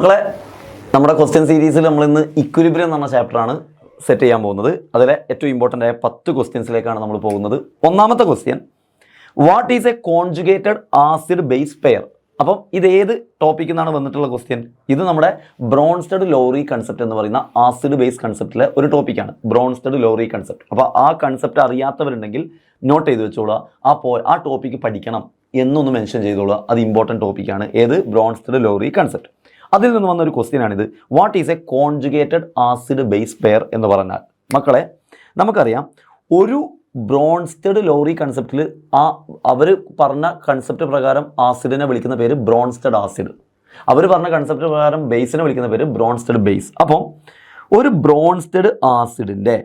മക്കളെ, നമ്മുടെ ക്വസ്റ്റ്യൻ സീരീസിൽ നമ്മൾ ഇന്ന് ഇക്വിലിബ്രിയം എന്ന് പറഞ്ഞ ചാപ്റ്ററാണ് സെറ്റ് ചെയ്യാൻ പോകുന്നത്. അതിലെ ഏറ്റവും ഇമ്പോർട്ടൻ്റ് ആയ 10 ക്വസ്റ്റ്യൻസിലേക്കാണ് നമ്മൾ പോകുന്നത്. ഒന്നാമത്തെ question, what is A conjugated acid base pair? അപ്പം ഇത് ഏത് ടോപ്പിക്കിൽ നിന്നാണ് വന്നിട്ടുള്ള ക്വസ്റ്റ്യൻ? ഇത് നമ്മുടെ ബ്രോൺസ്റ്റഡ് ലോറി കൺസെപ്റ്റ് എന്ന് പറയുന്ന ആസിഡ് ബേസ് കൺസെപ്റ്റിലെ ഒരു ടോപ്പിക്കാണ്, ബ്രോൺസ്റ്റഡ് ലോറി കൺസെപ്റ്റ്. അപ്പോൾ ആ കൺസെപ്റ്റ് അറിയാത്തവരുണ്ടെങ്കിൽ നോട്ട് ചെയ്ത് വെച്ചോളുക. ആ ടോപ്പിക്ക് പഠിക്കണം എന്നൊന്ന് മെൻഷൻ ചെയ്തോളുക. അത് ഇമ്പോർട്ടൻറ്റ് ടോപ്പിക്കാണ്. ഏത്? Bronsted lorry concept. അതിൽ നിന്ന് വന്നൊരു ക്വസ്റ്റ്യൻ ആണിത്. What is A conjugated acid base pair എന്ന് പറഞ്ഞാൽ, മക്കളെ നമുക്കറിയാം, ഒരു ബ്രോൺസ്റ്റഡ് ലോറി കൺസെപ്റ്റിൽ അവർ പറഞ്ഞ കൺസെപ്റ്റ് പ്രകാരം ആസിഡിനെ വിളിക്കുന്ന പേര് ബ്രോൺസ്റ്റഡ് ആസിഡ്. അവർ പറഞ്ഞ കൺസെപ്റ്റ് പ്രകാരം ബേസിനെ വിളിക്കുന്ന പേര് ബ്രോൺസ്റ്റഡ് ബേസ്. അപ്പം ഒരു ബ്രോൺസ്റ്റഡ് ആസിഡിൻ്റെ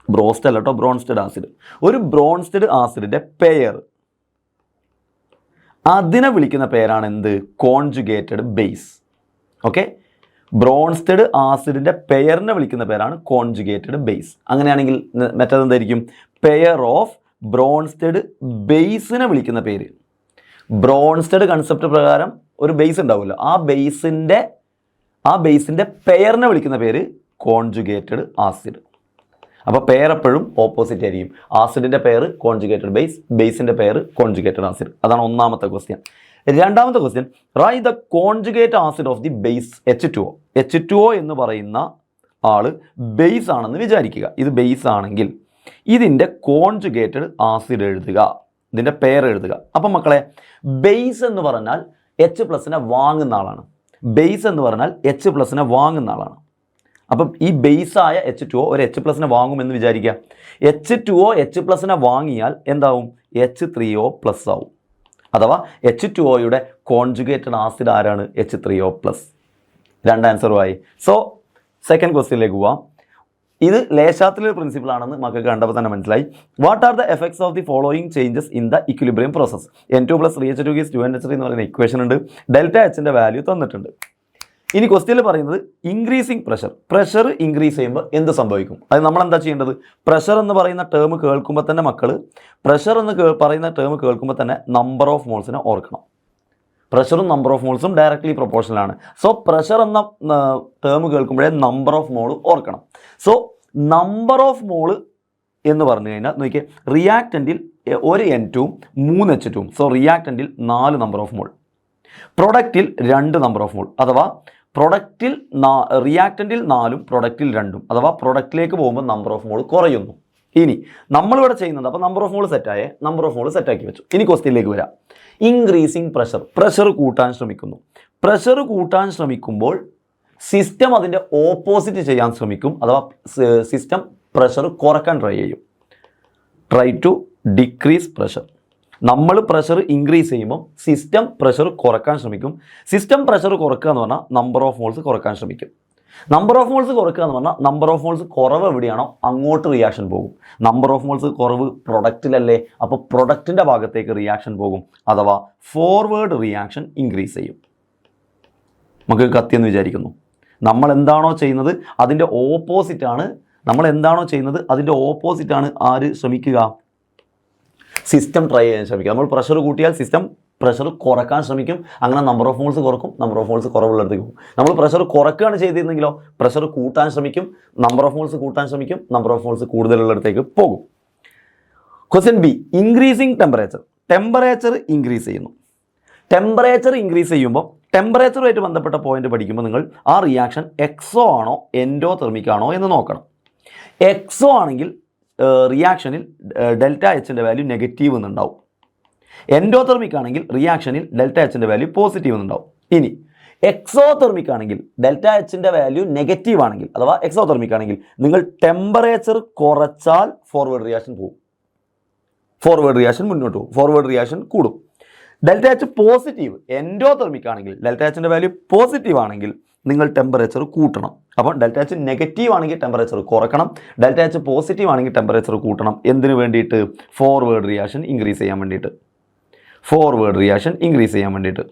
ബ്രോസ്റ്റ് അല്ല കേട്ടോ, ബ്രോൺസ്റ്റഡ് ആസിഡ്, ഒരു ബ്രോൺസ്റ്റഡ് ആസിഡിൻ്റെ പെയർ, അതിനെ വിളിക്കുന്ന പേരാണ് എന്ത്? Conjugated base. ഓക്കെ, ബ്രോൺസ്റ്റഡ് ആസിഡിൻ്റെ പെയറിനെ വിളിക്കുന്ന പേരാണ് കോൺജുഗേറ്റഡ് ബേസ്. അങ്ങനെയാണെങ്കിൽ മറ്റേത് എന്തായിരിക്കും? പെയർ ഓഫ് ബ്രോൺസ്റ്റഡ് ബേസിനെ വിളിക്കുന്ന പേര്, ബ്രോൺസ്റ്റഡ് കൺസെപ്റ്റ് പ്രകാരം ഒരു ബേസ് ഉണ്ടാവുമല്ലോ, ആ ബേസിൻ്റെ പെയറിനെ വിളിക്കുന്ന പേര് കോൺജുഗേറ്റഡ് ആസിഡ്. അപ്പോൾ പെയർ എപ്പോഴും ഓപ്പോസിറ്റ് ആയിരിക്കും. ആസിഡിൻ്റെ പെയർ കോൺജുഗേറ്റഡ് ബേസ്, ബേസിൻ്റെ പെയർ കോൺജുഗേറ്റഡ് ആസിഡ്. അതാണ് ഒന്നാമത്തെ ക്വസ്റ്റ്യൻ. രണ്ടാമത്തെ question, write the conjugate acid of the base H2O. H2O എന്ന് പറയുന്ന ആള് ബേസ് ആണെന്ന് വിചാരിക്കുക. ഇത് ബേസ് ആണെങ്കിൽ ഇതിൻ്റെ കോൺജുഗേറ്റഡ് ആസിഡ് എഴുതുക, ഇതിൻ്റെ പെയർ എഴുതുക. അപ്പം മക്കളെ, ബേസ് എന്ന് പറഞ്ഞാൽ H+നെ വാങ്ങുന്ന ആളാണ്. ബേസ് എന്ന് പറഞ്ഞാൽ H+നെ വാങ്ങുന്ന ആളാണ്. അപ്പം ഈ ബേസായ H2O ഒരു H+നെ വാങ്ങുമെന്ന് വിചാരിക്കുക. H2O H+നെ വാങ്ങിയാൽ എന്താവും? H3O+ ആവും. അഥവാ H2Oയുടെ കോൺജുഗേറ്റഡ് ആസിഡ് ആരാണ്? H3O+. രണ്ട് ആൻസറുമായി. സോ സെക്കൻഡ് ക്വസ്റ്റ്യനിലേക്ക് പോവാം. ഇത് ലേശാത്തിലെ പ്രിൻസിപ്പിൾ ആണെന്ന് മക്കൾക്ക് കണ്ടപ്പോൾ തന്നെ മനസ്സിലായി. What are the effects of the following changes in the equilibrium process? N2 + 3H2 = 2NH3 എന്ന് പറയുന്ന ഇക്വേഷൻ ഉണ്ട്. ∆Hന്റെ വാല്യൂ തന്നിട്ടുണ്ട്. ഇനി ക്വസ്റ്റ്യനിൽ പറയുന്നത് ഇൻക്രീസിങ് പ്രഷർ ഇൻക്രീസ് ചെയ്യുമ്പോൾ എന്ത് സംഭവിക്കും? അത് നമ്മൾ എന്താ ചെയ്യേണ്ടത്? പ്രഷർ എന്ന് പറയുന്ന ടേം കേൾക്കുമ്പോൾ തന്നെ മക്കൾ, പ്രഷർ എന്ന് പറയുന്ന ടേം കേൾക്കുമ്പോൾ തന്നെ നമ്പർ ഓഫ് മോൾസിനെ ഓർക്കണം. പ്രഷറും നമ്പർ ഓഫ് മോൾസും ഡയറക്ട്ലി പ്രൊപ്പോർഷണൽ ആണ്. സോ പ്രഷർ എന്ന ടേം കേൾക്കുമ്പോഴേ നമ്പർ ഓഫ് മോൾ ഓർക്കണം. സോ നമ്പർ ഓഫ് മോൾ എന്ന് പറഞ്ഞു കഴിഞ്ഞാൽ നോക്കിയേ, റിയാക്റ്റൻറ്റിൽ ഒരു N2 3 H2. സോ റിയാക്റ്റൻറ്റിൽ 4 നമ്പർ ഓഫ് മോൾ, പ്രൊഡക്റ്റിൽ 2 നമ്പർ ഓഫ് മോൾ. അഥവാ റിയാക്റ്റൻറ്റിൽ 4ഉം പ്രൊഡക്റ്റിൽ 2ഉം. അഥവാ പ്രൊഡക്റ്റിലേക്ക് പോകുമ്പോൾ നമ്പർ ഓഫ് മോൾ കുറയുന്നു. ഇനി നമ്മളിവിടെ ചെയ്യുന്നത്, അപ്പോൾ നമ്പർ ഓഫ് മോൾ സെറ്റായേ, നമ്പർ ഓഫ് മോൾ സെറ്റാക്കി വെച്ചു. ഇനി ക്വസ്റ്റ്യനിലേക്ക് വരാം. ഇൻക്രീസിങ് പ്രഷർ കൂട്ടാൻ ശ്രമിക്കുന്നു. പ്രഷർ കൂട്ടാൻ ശ്രമിക്കുമ്പോൾ സിസ്റ്റം അതിൻ്റെ ഓപ്പോസിറ്റ് ചെയ്യാൻ ശ്രമിക്കും. അഥവാ സിസ്റ്റം പ്രഷർ കുറക്കാൻ ട്രൈ ചെയ്യും. Try to decrease pressure. നമ്മൾ പ്രഷർ ഇൻക്രീസ് ചെയ്യുമ്പോൾ സിസ്റ്റം പ്രഷർ കുറക്കാൻ ശ്രമിക്കും. സിസ്റ്റം പ്രഷർ കുറക്കുക എന്ന് പറഞ്ഞാൽ നമ്പർ ഓഫ് മോൾസ് കുറക്കാൻ ശ്രമിക്കും. നമ്പർ ഓഫ് മോൾസ് കുറക്കുക എന്ന് പറഞ്ഞാൽ നമ്പർ ഓഫ് മോൾസ് കുറവ് എവിടെയാണോ അങ്ങോട്ട് റിയാക്ഷൻ പോകും. നമ്പർ ഓഫ് മോൾസ് കുറവ് പ്രൊഡക്റ്റിലല്ലേ, അപ്പോൾ പ്രൊഡക്റ്റിൻ്റെ ഭാഗത്തേക്ക് റിയാക്ഷൻ പോകും. അഥവാ ഫോർവേഡ് റിയാക്ഷൻ ഇൻക്രീസ് ചെയ്യും. നമുക്ക് കത്തിയെന്ന് വിചാരിക്കുന്നു. നമ്മൾ എന്താണോ ചെയ്യുന്നത് അതിൻ്റെ ഓപ്പോസിറ്റാണ്. ആര് ശ്രമിക്കുക? സിസ്റ്റം ട്രൈ ചെയ്യാൻ ശ്രമിക്കുക. നമ്മൾ പ്രഷർ കൂട്ടിയാൽ സിസ്റ്റം പ്രഷർ കുറക്കാൻ ശ്രമിക്കും. അങ്ങനെ നമ്പർ ഓഫ് മോൾസ് കുറക്കും. നമ്പർ ഓഫ് മോൾസ് കുറവുള്ളിടത്തേക്ക് പോകും. നമ്മൾ പ്രഷർ കുറക്കുകയാണ് ചെയ്തിരുന്നെങ്കിലോ പ്രഷർ കൂട്ടാൻ ശ്രമിക്കും, നമ്പർ ഓഫ് മോൾസ് കൂട്ടാൻ ശ്രമിക്കും, നമ്പർ ഓഫ് മോൾസ് കൂടുതലുള്ളിടത്തേക്ക് പോകും. Question B, increasing temperature increase ചെയ്യുന്നു. ടെമ്പറേച്ചർ ഇൻക്രീസ് ചെയ്യുമ്പോൾ ടെമ്പറേച്ചറുമായിട്ട് ബന്ധപ്പെട്ട പോയിന്റ് പഠിക്കുമ്പോൾ നിങ്ങൾ ആ റിയാക്ഷൻ എക്സോ ആണോ എൻഡോതെർമിക് ആണോ എന്ന് നോക്കണം. എക്സോ ആണെങ്കിൽ റിയാക്ഷനിൽ ∆Hന്റെ വാല്യൂ നെഗറ്റീവ് എന്നുണ്ടാവും. എൻഡോതെർമിക് ആണെങ്കിൽ റിയാക്ഷനിൽ ∆Hന്റെ വാല്യൂ പോസിറ്റീവ് എന്നുണ്ടാവും. ഇനി എക്സോതെർമിക് ആണെങ്കിൽ ∆Hന്റെ വാല്യൂ നെഗറ്റീവ് ആണെങ്കിൽ, അഥവാ എക്സോതെർമിക് ആണെങ്കിൽ നിങ്ങൾ ടെമ്പറേച്ചർ കുറച്ചാൽ ഫോർവേഡ് റിയാക്ഷൻ പോകും. ഫോർവേഡ് റിയാക്ഷൻ മുന്നോട്ട് പോകും. ഫോർവേഡ് റിയാക്ഷൻ കൂടും. ∆H പോസിറ്റീവ് എൻഡോതെർമിക് ആണെങ്കിൽ, ∆Hന്റെ വാല്യൂ പോസിറ്റീവ് ആണെങ്കിൽ നിങ്ങൾ ടെമ്പറേച്ചർ കൂട്ടണം. അപ്പം ടെമ്പറേച്ചർ നെഗറ്റീവ് ആണെങ്കിൽ ടെമ്പറേച്ചർ കുറക്കണം. ∆H പോസിറ്റീവ് ആണെങ്കിൽ ടെമ്പറേച്ചർ കൂട്ടണം. എന്തിനു വേണ്ടിയിട്ട്? ഫോർവേഡ് റിയാക്ഷൻ ഇൻക്രീസ് ചെയ്യാൻ വേണ്ടിയിട്ട്.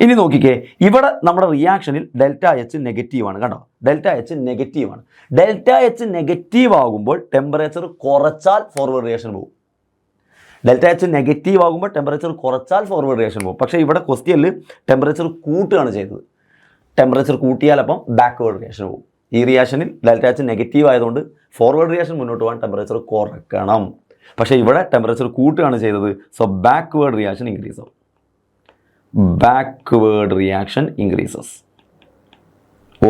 ഇനി നോക്കിക്കേ, ഇവിടെ നമ്മുടെ റിയാക്ഷനിൽ ∆H നെഗറ്റീവാണ്. കണ്ടോ, ∆H നെഗറ്റീവാണ്. ∆H നെഗറ്റീവ് ആകുമ്പോൾ ടെമ്പറേച്ചർ കുറച്ചാൽ ഫോർവേഡ് റിയാക്ഷൻ പോകും. ഡെൽറ്റ എച്ച് നെഗറ്റീവ് ആകുമ്പോൾ ടെമ്പറേച്ചർ കുറച്ചാൽ ഫോർവേഡ് റിയാക്ഷൻ പോകും. പക്ഷേ ഇവിടെ ക്വസ്റ്റ്യനിൽ ടെമ്പറേച്ചർ കൂട്ടുകയാണ് ചെയ്തത്. ടെമ്പറേച്ചർ കൂട്ടിയാൽ അപ്പം ബാക്ക്വേർഡ് റിയാക്ഷൻ പോകും. ഈ റിയാക്ഷനിൽ ഡെൽറ്റ എച്ച് നെഗറ്റീവ് ആയതുകൊണ്ട് ഫോർവേഡ് റിയാക്ഷൻ മുന്നോട്ട് പോകാൻ ടെമ്പറേച്ചർ കുറക്കണം. പക്ഷേ ഇവിടെ ടെമ്പറേച്ചർ കൂട്ടുകയാണ് ചെയ്തത്. സോ ബാക്ക്വേർഡ് റിയാക്ഷൻ ഇൻക്രീസ് ആവും. Backward reaction increases.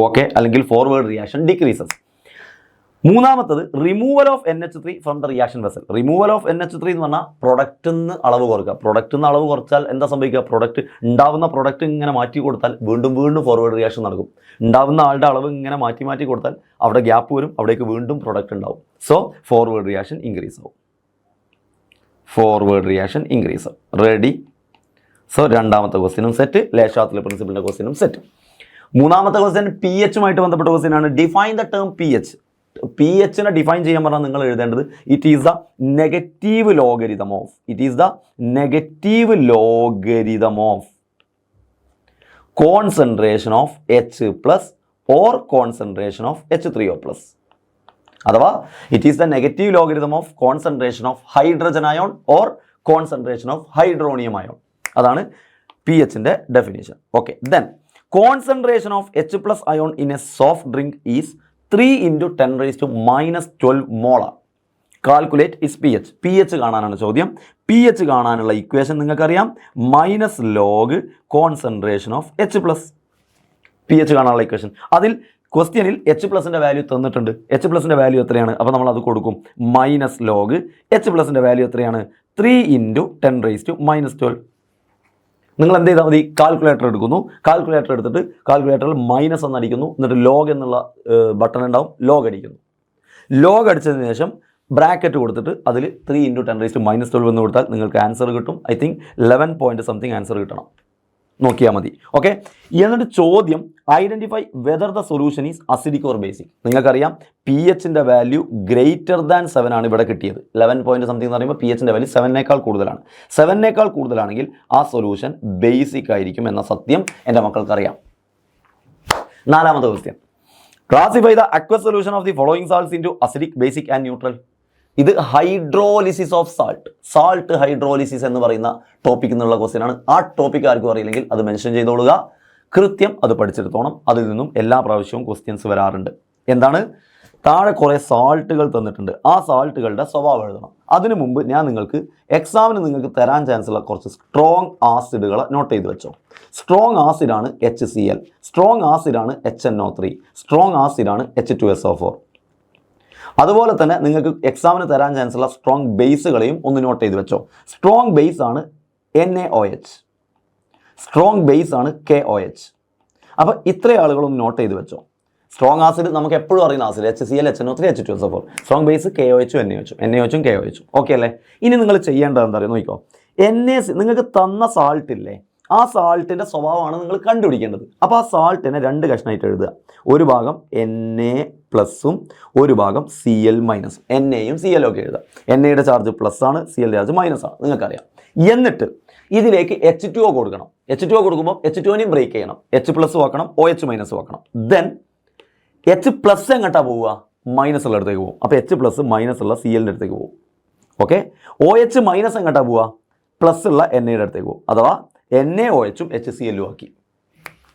ഓക്കെ, അല്ലെങ്കിൽ ഫോർവേഡ് റിയാക്ഷൻ ഡിക്രീസസ്. മൂന്നാമത്തത് removal of NH3 from the reaction vessel. Removal of NH3 എന്ന് പറഞ്ഞാൽ പ്രൊഡക്റ്റിൽ നിന്ന് അളവ് കുറക്കുക. പ്രൊഡക്റ്റിൽ നിന്ന് അളവ് കുറച്ചാൽ എന്താ സംഭവിക്കുക? പ്രൊഡക്റ്റ് ഉണ്ടാവുന്ന പ്രൊഡക്റ്റ് ഇങ്ങനെ മാറ്റി കൊടുത്താൽ വീണ്ടും വീണ്ടും ഫോർവേഡ് റിയാക്ഷൻ നടക്കും. ഉണ്ടാവുന്ന ആളുടെ അളവ് ഇങ്ങനെ മാറ്റി മാറ്റി കൊടുത്താൽ അവിടെ ഗ്യാപ്പ് വരും, അവിടേക്ക് വീണ്ടും പ്രൊഡക്റ്റ് ഉണ്ടാവും. സോ ഫോർവേഡ് റിയാക്ഷൻ ഇൻക്രീസ് ആവും. ഫോർവേഡ് റിയാക്ഷൻ ഇൻക്രീസ് ആവും. റെഡി? സോ രണ്ടാമത്തെ ക്വസ്റ്റ്യനും സെറ്റ്, ലേഷാത്തിലെ പ്രിൻസിപ്പിളിൻ്റെ ക്വസ്റ്റ്യനും സെറ്റ്. മൂന്നാമത്തെ ക്വസ്റ്റ്യൻ pH-യുമായിട്ട് ബന്ധപ്പെട്ട ക്വസ്റ്റ്യൻ ആണ്. Define the term pH. pH-നെ ഡിഫൈൻ ചെയ്യാൻ പറഞ്ഞാൽ നിങ്ങൾ എഴുതേണ്ടത് it is the negative logarithm of, it is the negative logarithm of concentration of H+ or concentration of H3O+. അഥവാ it is the negative logarithm of concentration of hydrogen ion or concentration of hydronium ion. അതാണ് pH-ന്റെ definition. Okay, then concentration of H+ ion in a soft drink is 3 × 10⁻⁻12 molar. Calculate is pH. pH കാണാനാണ് ചോദ്യം. pH കാണാനുള്ള equation നിങ്ങൾക്കറിയാം, -log concentration of H+. pH കാണാനുള്ള equation. അതിൽ ക്വസ്റ്റ്യനിൽ H+ൻ്റെ value തന്നിട്ടുണ്ട്. H+ൻ്റെ വാല്യൂ എത്രയാണ്? അപ്പോൾ നമ്മൾ അത് കൊടുക്കും. -log H+ൻ്റെ വാല്യൂ എത്രയാണ്? 3 × 10⁻12. നിങ്ങൾ എന്ത് ചെയ്താൽ മതി? കാൽക്കുലേറ്റർ എടുക്കുന്നു. കാൽക്കുലേറ്റർ എടുത്തിട്ട് കാൽക്കുലേറ്ററിൽ മൈനസ് എന്ന് അടിക്കുന്നു. എന്നിട്ട് ലോഗ് എന്നുള്ള ബട്ടൺ ഉണ്ടാവും, ലോഗ് അടിക്കുന്നു. ലോഗ് അടിച്ചതിന് ശേഷം ബ്രാക്കറ്റ് കൊടുത്തിട്ട് അതിൽ 3 × 10⁻12 എന്ന് കൊടുത്താൽ നിങ്ങൾക്ക് ആൻസർ കിട്ടും. I think 11 point something answer കിട്ടണം. നോക്കിയാൽ മതി. ഓക്കെ, എന്നിട്ട് ചോദ്യം identify whether the solution is acidic or basic. നിങ്ങൾക്കറിയാം pH-ൻ്റെ വാല്യൂ >7 ആണ് ഇവിടെ കിട്ടിയത്. 11 പോയിന്റ് സംതിങ് എന്ന് പറയുമ്പോൾ pH-ൻ്റെ വാല്യൂ 7-നേക്കാൾ കൂടുതലാണ്. 7-നേക്കാൾ കൂടുതലാണെങ്കിൽ ആ സൊല്യൂഷൻ ബേസിക് ആയിരിക്കും എന്ന സത്യം എൻ്റെ മക്കൾക്കറിയാം. നാലാമത്തെ question, classify the aqueous solution of the following salts into acidic, basic and neutral. ഇത് ഹൈഡ്രോലിസിസ് ഓഫ് സാൾട്ട് ഹൈഡ്രോലിസിസ് എന്ന് പറയുന്ന ടോപ്പിക് എന്നുള്ള ക്വസ്റ്റ്യൻ ആണ്. ആ ടോപ്പിക് ആർക്കും അറിയില്ലെങ്കിൽ അത് മെൻഷൻ ചെയ്തോളുക. കൃത്യം അത് പഠിച്ചെടുത്തോണം. അതിൽ നിന്നും എല്ലാ പ്രാവശ്യവും ക്വസ്റ്റ്യൻസ് വരാറുണ്ട്. എന്താണ്? താഴെ കുറേ സാൾട്ടുകൾ തന്നിട്ടുണ്ട്. ആ സാൾട്ടുകളുടെ സ്വഭാവം എഴുതണം. അതിനു മുമ്പ് ഞാൻ നിങ്ങൾക്ക് എക്സാമിന് നിങ്ങൾക്ക് തരാൻ ചാൻസ് ഉള്ള കുറച്ച് സ്ട്രോങ് ആസിഡുകൾ നോട്ട് ചെയ്ത് വെച്ചോ. സ്ട്രോങ് ആസിഡാണ് HCl, സ്ട്രോങ് ആസിഡാണ് HNO3, സ്ട്രോങ് ആസിഡാണ് H2SO4. അതുപോലെ തന്നെ നിങ്ങൾക്ക് എക്സാമിന് തരാൻ ചാൻസ് ഉള്ള സ്ട്രോങ് ബേസുകളെയും ഒന്ന് നോട്ട് ചെയ്ത് വെച്ചോ. സ്ട്രോങ് ബേസ് ആണ് NaOH, സ്ട്രോങ് ബേസ് ആണ് KOH. അപ്പോൾ ഇത്രയും ആളുകളൊന്ന് നോട്ട് ചെയ്ത് വെച്ചോ. സ്ട്രോങ് ആസിഡ് നമുക്ക് എപ്പോഴും അറിയുന്ന acid HCl, HNO3, H2SO4. Strong base KOH, NaOH, KOH. Okay അല്ലേ? ഇനി നിങ്ങൾ ചെയ്യേണ്ടത് എന്താ പറയുക നോക്കിക്കോ. NaC നിങ്ങൾക്ക് തന്ന സാൾട്ട് ഇല്ലേ, ആ സാൾട്ടിൻ്റെ സ്വഭാവമാണ് നിങ്ങൾ കണ്ടുപിടിക്കേണ്ടത്. അപ്പോൾ ആ സാൾട്ടിനെ 2 കഷ്ണമായിട്ട് എഴുതുക. ഒരു ഭാഗം Na+ഉം ഒരു ഭാഗം Cl-. Nയും Cl ഒക്കെ എഴുതുക. Nയുടെ ചാർജ് പ്ലസ് ആണ്, Cl ചാർജ് മൈനസ് ആണ്, നിങ്ങൾക്കറിയാം. എന്നിട്ട് ഇതിലേക്ക് H2O കൊടുക്കണം. H2O കൊടുക്കുമ്പോൾ H2നെയും ബ്രേക്ക് ചെയ്യണം. H+ ആക്കണം, OH- ആക്കണം. ദെൻ H+ എങ്ങോട്ടാണ് പോവുക? മൈനസ് ഉള്ള അടുത്തേക്ക് പോകും. അപ്പോൾ H+ മൈനസ് ഉള്ള Cl-ൻ്റെ അടുത്തേക്ക് പോകും. ഓക്കെ, OH- എങ്ങോട്ടാണ് പോവുക? പ്ലസ് ഉള്ള Nയുടെ അടുത്തേക്ക് പോകും. അഥവാ NaOH-ഉം HCl-ഉം ആക്കി.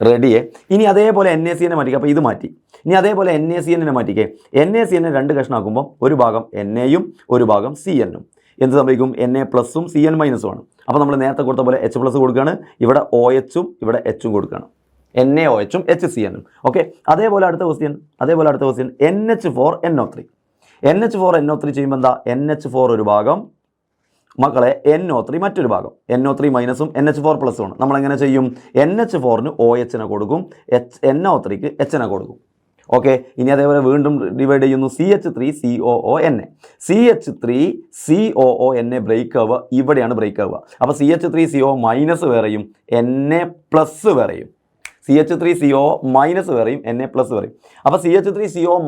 റെഡിയേ? ഇനി അതേപോലെ NaCN മാറ്റിക്കുക. അപ്പോൾ ഇത് മാറ്റി. ഇനി അതേപോലെ NaCN മാറ്റിക്കേ. NaCN 2 കഷ്ണമാക്കുമ്പോൾ ഒരു ഭാഗം Naയും ഒരു ഭാഗം Cl-ഉം. എന്ത് സംഭവിക്കും? Na+ഉം Cl- ആണ്. അപ്പോൾ നമ്മൾ നേരത്തെ കൊടുത്ത പോലെ H+ കൊടുക്കുകയാണ്. ഇവിടെ OH-ഉം ഇവിടെ H-ഉം കൊടുക്കുകയാണ്. NaOH-ഉം HCl-ഉം. ഓക്കെ, അതേപോലെ അടുത്ത ക്വസ്റ്റ്യൻ NH4NO3. NH4NO3 ചെയ്യുമ്പോൾ എന്താ? NH4 ഒരു ഭാഗം, മക്കളെ NO3 മറ്റൊരു ഭാഗം. NO3- ഉം NH4+ ആണ്. നമ്മളെങ്ങനെ ചെയ്യും? NH4-ന് OH-നെ കൊടുക്കും, NO3-ക്ക് H-നെ കൊടുക്കും. ഓക്കെ, ഇനി അതേപോലെ വീണ്ടും ഡിവൈഡ് ചെയ്യുന്നു. CH3COONA. CH3COONA ബ്രേക്ക് ആവുക, ഇവിടെയാണ് ബ്രേക്ക് ആവുക. അപ്പോൾ CH3CO- വേറെയും Na+ വേറെയും, CH3CO- വേറെയും Na+ വേറെയും. അപ്പോൾ CH3CO-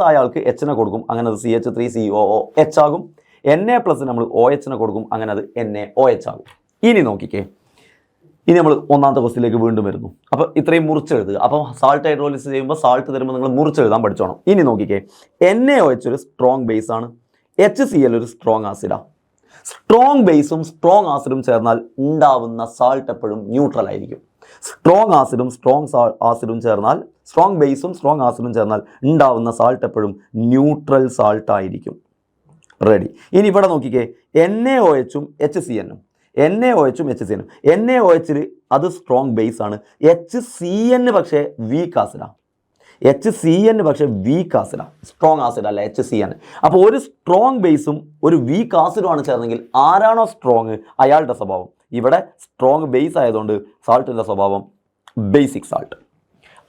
ആയ ആൾക്ക് H-നെ കൊടുക്കും, അങ്ങനെ അത് CH3COOH ആകും. Na+ നമ്മൾ OH-നെ കൊടുക്കും, അങ്ങനെ അത് NaOH ആകും. ഇനി നോക്കിക്കേ, ഇനി നമ്മൾ ഒന്നാമത്തെ ക്വസ്റ്റ്യനിലേക്ക് വീണ്ടും വരുന്നു. അപ്പോൾ ഇത്രയും മുറിച്ചെഴുതുക. അപ്പോൾ സാൾട്ട് ഹൈഡ്രോളിസിസ് ചെയ്യുമ്പോൾ സാൾട്ട് തരുമ്പോൾ നിങ്ങൾ മുറിച്ചെഴുതാൻ പഠിച്ചോണം. ഇനി നോക്കിക്കേ, NaOH ഒരു സ്ട്രോങ് ബേസ് ആണ്, HCl ഒരു സ്ട്രോങ് ആസിഡാണ്. സ്ട്രോങ് ബേസും സ്ട്രോങ് ആസിഡും ചേർന്നാൽ ഉണ്ടാവുന്ന സാൾട്ട് എപ്പോഴും ന്യൂട്രൽ ആയിരിക്കും. സ്ട്രോങ് ആസിഡും ആസിഡും ചേർന്നാൽ, സ്ട്രോങ് ബേസും സ്ട്രോങ് ആസിഡും ചേർന്നാൽ ഉണ്ടാവുന്ന സാൾട്ട് എപ്പോഴും ന്യൂട്രൽ സാൾട്ട് ആയിരിക്കും. റെഡി. ഇനി ഇവിടെ നോക്കിക്കേ, NaOHും HCnഉം, NaOHും HCnഉം. NaOHൽ അത് സ്ട്രോങ് ബേസ് ആണ്. HCn പക്ഷേ വീക്ക് ആസിഡാണ്. HCn പക്ഷേ വീക്ക് ആസിഡാണ്, സ്ട്രോങ് ആസിഡ് അല്ല HCn. അപ്പോൾ ഒരു സ്ട്രോങ് ബേസും ഒരു വീക്ക് ആസിഡുമാണ് ചേർന്നെങ്കിൽ ആരാണോ സ്ട്രോങ് അയാളുടെ സ്വഭാവം. ഇവിടെ സ്ട്രോങ് ബേസ് ആയതുകൊണ്ട് സാൾട്ടിൻ്റെ സ്വഭാവം ബേസിക് സാൾട്ട്.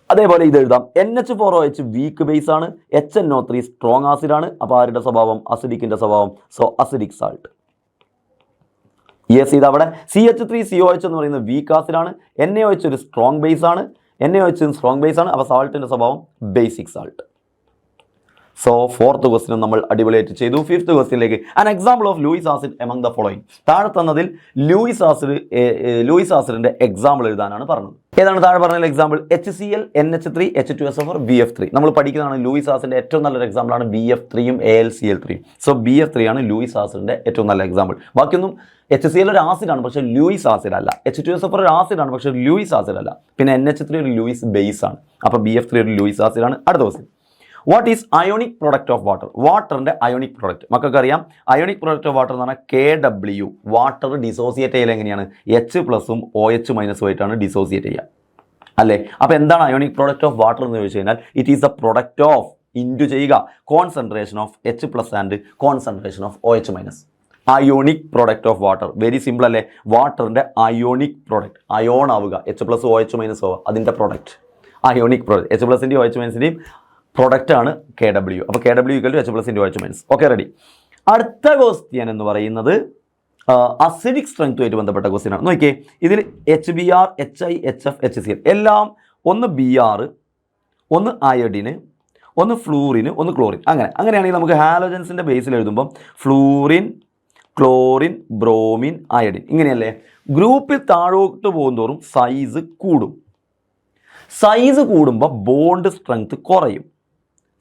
അതേപോലെ ഇത് എഴുതാം, NH4OH വീക്ക് ബേസ് ആണ്, HNO3 സ്ട്രോങ് ആസിഡാണ്. അപ്പോൾ ആരുടെ സ്വഭാവം? അസിഡിക്കിൻ്റെ സ്വഭാവം. So acidic salt. യെസ്, ഇതവിടെ CH3COH എന്ന് പറയുന്നത് വീക്ക് ആസിഡാണ്. NaOH ഒരു സ്ട്രോങ് ബേസ് ആണ്. NaOH സ്ട്രോങ് ബേസ് ആണ്. അപ്പോൾ സാൾട്ടിൻ്റെ സ്വഭാവം basic salt. So fourth question നമ്മൾ അടിപൊളിയായിട്ട് ചെയ്തു. ഫിഫ്ത്ത് ക്വസ്റ്റ്യനിലേക്ക്, an example of Luis acid among the following. താഴെ തന്നതിൽ ലൂയിസ് ആസിഡിൻ്റെ എക്സാമ്പിൾ എഴുതാനാണ് പറഞ്ഞത്. ഏതാണ് താഴെ പറഞ്ഞ example? HCl, NH3, H2SO4, BF3. നമ്മൾ പഠിക്കുന്നതാണ് ലൂയിസ് ആസിഡിൻ്റെ ഏറ്റവും നല്ലൊരു എക്സാമ്പിളാണ് BF3യും AlCl3. സോ BF3 ആണ് ലൂയിസ് ആസിഡിൻ്റെ ഏറ്റവും നല്ല എക്സാമ്പിൾ. ബാക്കിയൊന്നും, HCl ഒരു ആസിഡാണ് പക്ഷേ ലൂയിസ് ആസിഡ് അല്ല. H2SO4 ഒരു ആസിഡാണ് പക്ഷേ ലൂയിസ് ആസിഡ് അല്ല. പിന്നെ NH3 ഒരു ലൂയിസ് ബേസ് ആണ്. അപ്പോൾ BF3 ഒരു ലൂയിസ് ആസിഡാണ്. അടുത്ത question, what is ionic product of water? വാട്ടറിൻ്റെ അയോണിക് പ്രൊഡക്റ്റ് മക്കൾക്ക് അറിയാം. അയോണിക് പ്രൊഡക്റ്റ് ഓഫ് വാട്ടർ എന്ന് പറഞ്ഞാൽ KW. വാട്ടർ ഡിസോസിയേറ്റ് ചെയ്യൽ എങ്ങനെയാണ്? H+ഉം OH- ആയിട്ടാണ് ഡിസോസിയേറ്റ് ചെയ്യുക, അല്ലേ? അപ്പോൾ എന്താണ് അയോണിക് പ്രൊഡക്റ്റ് ഓഫ് വാട്ടർ എന്ന് ചോദിച്ചു കഴിഞ്ഞാൽ, it is the product of, into ചെയ്യുക, concentration of H+ and concentration of OH-. Ionic product of water, very simple അല്ലേ? വാട്ടറിൻ്റെ അയോണിക് പ്രൊഡക്റ്റ്, അയോൺ ആവുക, H+, OH- ആവുക, അതിൻ്റെ പ്രൊഡക്റ്റ് അയോണിക് പ്രൊഡക്റ്റ്. H+ൻ്റെയും OH-ൻ്റെയും പ്രൊഡക്റ്റാണ് KW. അപ്പോൾ KW = H+, OH-. Okay, ready. അടുത്ത ക്വസ്റ്റ്യൻ എന്ന് പറയുന്നത് അസിഡിക് സ്ട്രെങ്ത്തുമായിട്ട് ബന്ധപ്പെട്ട ക്വസ്റ്റ്യൻ ആണ്. നോക്കിയേ, ഇതിൽ HBr, HI, HF, HCl എല്ലാം ഒന്ന് Br, ഒന്ന് അയഡിന്, ഒന്ന് ഫ്ലൂറിന്, ഒന്ന് ക്ലോറിൻ. അങ്ങനെയാണെങ്കിൽ നമുക്ക് ഹാലോജൻസിൻ്റെ ബേസിൽ എഴുതുമ്പം ഫ്ലൂറിൻ, ക്ലോറിൻ, ബ്രോമിൻ, അയഡിൻ, ഇങ്ങനെയല്ലേ? ഗ്രൂപ്പിൽ താഴോട്ട് പോകുന്തോറും സൈസ് കൂടും. സൈസ് കൂടുമ്പോൾ ബോണ്ട് സ്ട്രെങ്ത് കുറയും.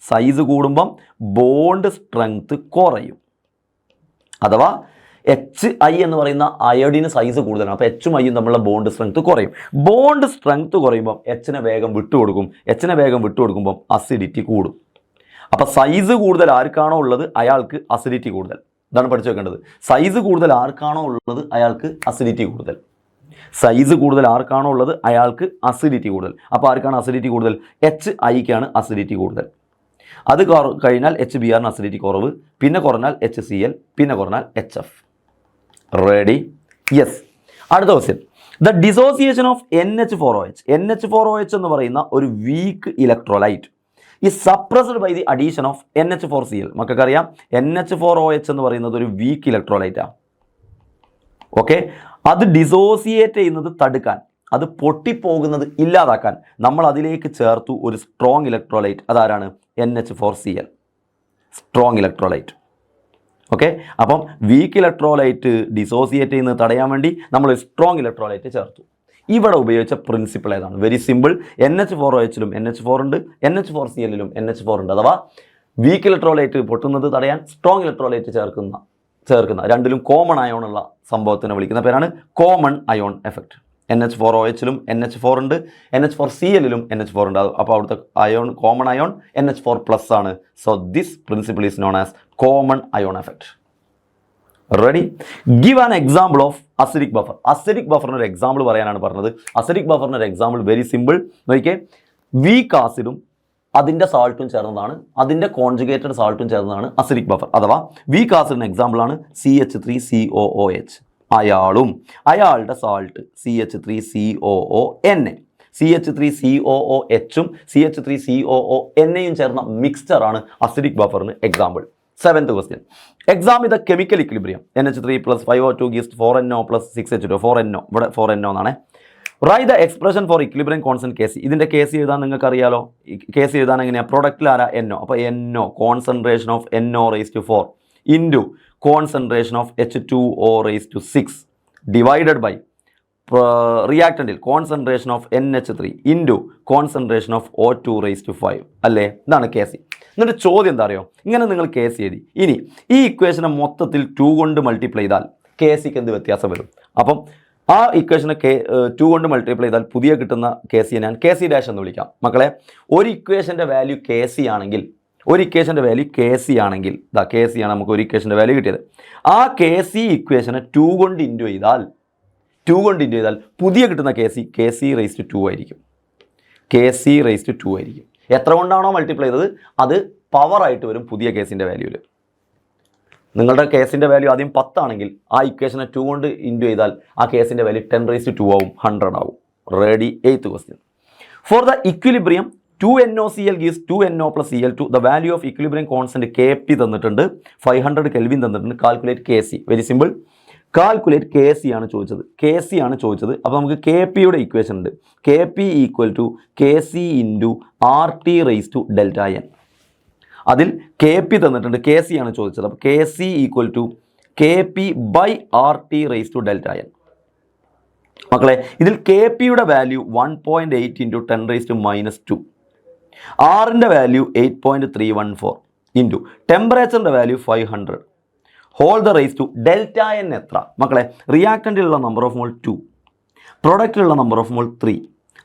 സൈസ് കൂടുമ്പം ബോണ്ട് സ്ട്രെങ്ത് കുറയും. അഥവാ HI എന്ന് പറയുന്ന അയോഡിന് സൈസ് കൂടുതലാണ്. അപ്പോൾ H-ഉം I-യും തമ്മിലുള്ള ബോണ്ട് സ്ട്രെങ്ത് കുറയും. ബോണ്ട് സ്ട്രെങ്ത് കുറയുമ്പം H-നെ വേഗം വിട്ടുകൊടുക്കും. H-നെ വേഗം വിട്ടുകൊടുക്കുമ്പം അസിഡിറ്റി കൂടും. അപ്പോൾ സൈസ് കൂടുതൽ ആർക്കാണോ ഉള്ളത് അയാൾക്ക് അസിഡിറ്റി കൂടുതൽ. ഇതാണ് പഠിച്ചു വെക്കേണ്ടത്. സൈസ് കൂടുതൽ ആർക്കാണോ ഉള്ളത് അയാൾക്ക് അസിഡിറ്റി കൂടുതൽ. സൈസ് കൂടുതൽ ആർക്കാണോ ഉള്ളത് അയാൾക്ക് അസിഡിറ്റി കൂടുതൽ. അപ്പോൾ ആർക്കാണ് അസിഡിറ്റി കൂടുതൽ? HI-ക്കാണ് അസിഡിറ്റി കൂടുതൽ. അത് കഴിഞ്ഞാൽ HBrന് അസിഡിറ്റി കുറവ്, പിന്നെ കുറഞ്ഞാൽ HCl, പിന്നെ കുറഞ്ഞാൽ HF. റെഡി? യെസ്. അടുത്ത question, the dissociation of NH4OH. NH4OH എന്ന് പറയുന്ന ഒരു വീക്ക് ഇലക്ട്രോലൈറ്റ് ഈ suppressed by the addition of NH4Cl. മക്കൾക്കറിയാം NH4OH എന്ന് പറയുന്നത് ഒരു വീക്ക് ഇലക്ട്രോലൈറ്റാണ്. ഓക്കെ, അത് ഡിസോസിയേറ്റ് ചെയ്യുന്നത് തടുക്കാൻ, അത് പൊട്ടിപ്പോകുന്നത് ഇല്ലാതാക്കാൻ നമ്മൾ അതിലേക്ക് ചേർത്തു ഒരു സ്ട്രോങ് ഇലക്ട്രോലൈറ്റ്. അതാരാണ്? NH4Cl, strong electrolyte. ഓക്കെ, അപ്പം വീക്ക് ഇലക്ട്രോലൈറ്റ് ഡിസോസിയേറ്റ് ചെയ്യുന്നത് തടയാൻ വേണ്ടി നമ്മൾ സ്ട്രോങ് ഇലക്ട്രോലൈറ്റ് ചേർത്തു. ഇവിടെ ഉപയോഗിച്ച പ്രിൻസിപ്പിൾ ഏതാണ്? Very simple. NH4OHലും NH4 ഉണ്ട്, NH4Clലും NH4 ഉണ്ട്. അഥവാ വീക്ക് ഇലക്ട്രോലൈറ്റ് പൊട്ടുന്നത് തടയാൻ സ്ട്രോങ് ഇലക്ട്രോലൈറ്റ് ചേർക്കുന്ന രണ്ടിലും കോമൺ അയോൺ ഉള്ള സംഭവത്തിനെ വിളിക്കുന്ന പേരാണ് കോമൺ അയോൺ എഫക്റ്റ്. NH4OHലും NH4 ഉണ്ട്, NH4Clലും NH4 ഉണ്ട്. അപ്പോൾ അവിടുത്തെ അയോൺ, കോമൺ അയോൺ NH4+ ആണ്. So this principle is known as common ion effect. Ready? Give an example of acidic buffer. Acidic ബഫറിന് ഒരു എക്സാമ്പിൾ പറയാനാണ് പറഞ്ഞത്. അസിഡിക് ബഫറിന് ഒരു എക്സാമ്പിൾ വെരി സിമ്പിൾ. നോക്കിയേ, വീക്ക് ആസിഡും അതിൻ്റെ സാൾട്ടും ചേർന്നതാണ്, അതിൻ്റെ കോൺജുഗേറ്റഡ് സാൾട്ടും ചേർന്നതാണ് അസിഡിക് ബഫർ. അഥവാ വീക്ക് ആസിഡിന് എക്സാമ്പിളാണ് CH3COOH. അയാളും അയാളുടെ സാൾട്ട് CH3COONA. CH3COOHും CH3COONAയും ചേർന്ന മിക്സ്ചറാണ് അസിഡിക് ബഫറിന് example. 7th question. Examine the chemical equilibrium. NH3 plus 5O2 gives 4NO plus 6H2. 4NO. ഇവിടെ 4NO എന്നാണ്. Write the expression for equilibrium constant Kc. ഇതിൻ്റെ Kc എഴുതാൻ നിങ്ങൾക്ക് അറിയാലോ. Kc എഴുതാൻ എങ്ങനെയാണ്? പ്രൊഡക്റ്റിൽ ആരാ? NO. അപ്പോൾ NO, concentration of NO raised to 4 into concentration of H2O raised to 6 divided by reactantil concentration of NH3 into concentration of O2 raised to 5. അല്ലേ? ഇതാണ് Kc. എന്നിട്ട് ചോദ്യം എന്താ അറിയോ, ഇങ്ങനെ നിങ്ങൾ കെ സി എഴുതി. ഇനി ഈ ഇക്വേഷനെ മൊത്തത്തിൽ 2 കൊണ്ട് മൾട്ടിപ്ലൈ ചെയ്താൽ കെ സിക്ക് എന്ത് വ്യത്യാസം വരും? അപ്പം ആ ഇക്വേഷനെ 2 കൊണ്ട് മൾട്ടിപ്ലൈ ചെയ്താൽ പുതിയ കിട്ടുന്ന കെ സിയെ ഞാൻ കെ സി ഡാഷ് എന്ന് വിളിക്കാം. മക്കളെ, ഒരു ഇക്വേഷൻ്റെ വാല്യൂ കെ സി ആണെങ്കിൽ, ഒരു ഇക്വേഷൻ്റെ വാല്യൂ കെ സി ആണെങ്കിൽ, ഇതാ കെ സി ആണ് നമുക്ക് ഒരു ഇക്വേഷൻ്റെ വാല്യൂ കിട്ടിയത്. ആ കെ സി ഇക്വേഷനെ 2 കൊണ്ട് ഇൻറ്റു ചെയ്താൽ പുതിയ കിട്ടുന്ന കെ സി റേസ് ടു 2 ആയിരിക്കും. കെ സി റേസ് ടു 2 ആയിരിക്കും. എത്ര കൊണ്ടാണോ മൾട്ടിപ്ലൈ ചെയ്തത് അത് പവറായിട്ട് വരും പുതിയ കേസിൻ്റെ വാല്യൂവിൽ. നിങ്ങളുടെ കേസിൻ്റെ വാല്യൂ ആദ്യം 10 ആണെങ്കിൽ ആ ഇക്വേഷനെ 2 കൊണ്ട് ഇൻറ്റു ചെയ്താൽ ആ കേസിൻ്റെ വാല്യൂ 10 റേസ് ടു 2 ആവും, 100 ആവും. Ready? 8th question. For the equilibrium 2NOCl gives 2NO plus Cl2. The value of equilibrium constant Kp തന്നിട്ടുണ്ട്, 500 Kelvin തന്നിട്ടുണ്ട്. Calculate Kc. Very simple. Calculate K C ആണ് ചോദിച്ചത്. അപ്പോൾ നമുക്ക് കെ പിയുടെ ഇക്വേഷൻ ഉണ്ട്. K P equal to K C into R T raise to delta N. അതിൽ K P തന്നിട്ടുണ്ട്, കെ സി ആണ് ചോദിച്ചത്. അപ്പോൾ K C equal to K P by R T raise to delta N. മക്കളെ, ഇതിൽ K പിയുടെ value 1.8 into 10 raise to -2, ആറിൻ്റെ value 8.314 into ടെമ്പറേച്ചറിൻ്റെ value 500 whole the raise to delta n എത്ര? മക്കളെ, റിയാക്ടൻറ്റിലുള്ള നമ്പർ ഓഫ് മോൾ 2, പ്രൊഡക്റ്റിലുള്ള നമ്പർ ഓഫ് മോൾ 3.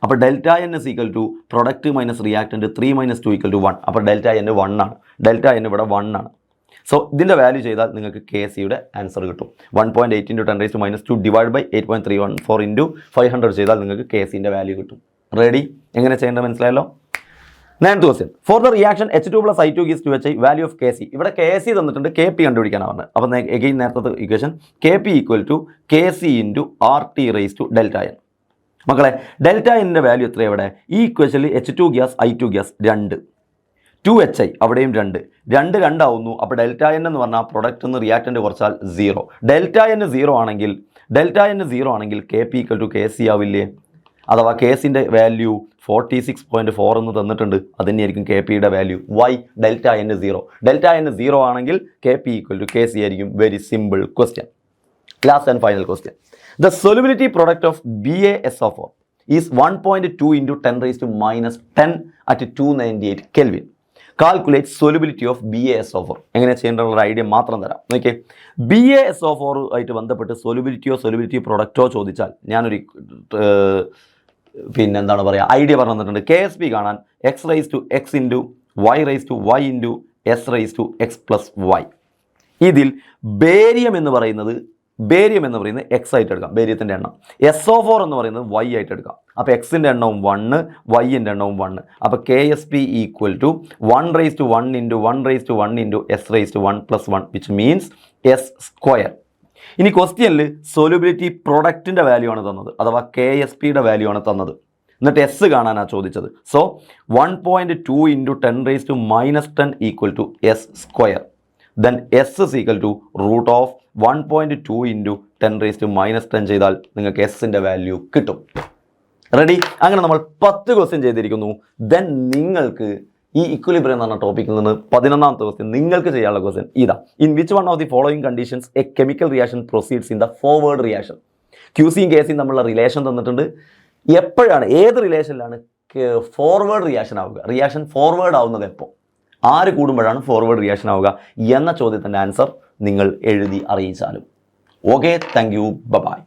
അപ്പോൾ delta n is equal to product minus reactant 3 - 2 equal to 1. അപ്പോൾ ഡെൽറ്റ എൻ 1 ആണ്. Delta N ഇവിടെ 1 ആണ്. സോ ഇതിൻ്റെ വാല്യൂ ചെയ്താൽ നിങ്ങൾക്ക് കെ സിയുടെ ആൻസർ കിട്ടും. 1.8 into 10 raise to -2 divide by 8.314 into 500 ചെയ്താൽ നിങ്ങൾക്ക് കെ സിൻ്റെ വാല്യൂ കിട്ടും. റെഡി? എങ്ങനെ ചെയ്യേണ്ടത് മനസ്സിലായല്ലോ? 9th question. For the reaction H2 + I2 gives 2HI, value of K C. ഇവിടെ കെ സി തന്നിട്ടുണ്ട്, കെ പി കണ്ടുപിടിക്കാനാണ് പറഞ്ഞത്. അപ്പോൾ എഗെയിൻ നേരത്തെ equation K P equal to K C into R T raise to delta N. മക്കളെ, delta എൻ്റെ value എത്രയാണ് ഇവിടെ? ഈ ഇക്വേഷനിൽ H2 gas I2 gas 2, 2HI അവിടെയും 2 ആവുന്നു. അപ്പോൾ ഡെൽറ്റ എൻ എന്ന് പറഞ്ഞാൽ പ്രൊഡക്റ്റ് നിന്ന് റിയാക്റ്റൻ്റ് കുറച്ചാൽ 0. ഡെൽറ്റ എൻ 0 ആണെങ്കിൽ K P equal to K C ആവില്ലേ? അഥവാ കേസിൻ്റെ വാല്യൂ 46.4 എന്ന് തന്നിട്ടുണ്ട്. അത് തന്നെയായിരിക്കും കെ പിയുടെ വാല്യൂ. വൈ? ഡെൽറ്റ എൻ 0 ആണെങ്കിൽ K P equal to K C ആയിരിക്കും. Very simple question. Last and final question. The solubility product of BaSO4 is 1.2 into 10 raise to -10 at 298 Kelvin. Calculate solubility of BaSO4. എങ്ങനെ ചെയ്യേണ്ടതുള്ള idea മാത്രം തരാം. Okay, BaSO4 ആയിട്ട് ബന്ധപ്പെട്ട് solubility പ്രൊഡക്റ്റോ ചോദിച്ചാൽ ഞാനൊരു പിന്നെന്താണ് പറയുക ഐഡിയ പറഞ്ഞു തന്നിട്ടുണ്ട്. KSP കാണാൻ x raise to x into y raise to y into s raise to x plus y. ഇതിൽ ബേരിയം എന്ന് പറയുന്നത് എക്സ് ആയിട്ട് എടുക്കാം, ബേരിയത്തിൻ്റെ എണ്ണം. SO4 എന്ന് പറയുന്നത് y ആയിട്ട് എടുക്കാം. അപ്പോൾ എക്സിൻ്റെ എണ്ണവും 1, വൈൻ്റെ എണ്ണവും 1. അപ്പോൾ KSP equal to 1 raise to 1 into 1 raise to 1 into s raise to 1 plus 1 which means s². ഇനി ക്വസ്റ്റ്യനിൽ സൊല്യൂബിലിറ്റി പ്രൊഡക്റ്റിൻ്റെ വാല്യൂ ആണ് തന്നത്, അഥവാ KSPയുടെ വാല്യൂ ആണ് തന്നത്. എന്നിട്ട് എസ് കാണാനാണ് ചോദിച്ചത്. So 1.2 into 10 raise to -10 equal to s². Then S is equal to root of 1.2 into 10 raise to -10 ചെയ്താൽ നിങ്ങൾക്ക് എസിൻ്റെ വാല്യൂ കിട്ടും. റെഡി? അങ്ങനെ നമ്മൾ 10 ക്വസ്റ്റ്യൻ ചെയ്തിരിക്കുന്നു. ദെൻ നിങ്ങൾക്ക് ഈ ഇക്വിലിബ്രിയം എന്ന് പറഞ്ഞ ടോപ്പിക്കിൽ നിന്ന് 11ാമത്തെ ക്വസ്റ്റ്യൻ നിങ്ങൾക്ക് ചെയ്യാനുള്ള ക്വസ്റ്റ്യൻ ഇതാ. In which one of the following conditions a chemical reaction proceeds in the forward reaction? ക്യൂസിയും കേസിയും തമ്മിലുള്ള റിലേഷൻ തന്നിട്ടുണ്ട്. എപ്പോഴാണ്, ഏത് റിലേഷനിലാണ് ഫോർവേഡ് റിയാക്ഷൻ ആവുക? റിയാക്ഷൻ ഫോർവേഡ് ആവുന്നത് എപ്പോൾ? ആര് കൂടുമ്പോഴാണ് ഫോർവേഡ് റിയാക്ഷൻ ആവുക എന്ന ചോദ്യത്തിൻ്റെ ആൻസർ നിങ്ങൾ എഴുതി അറിയിച്ചാലും. Okay, thank you, by.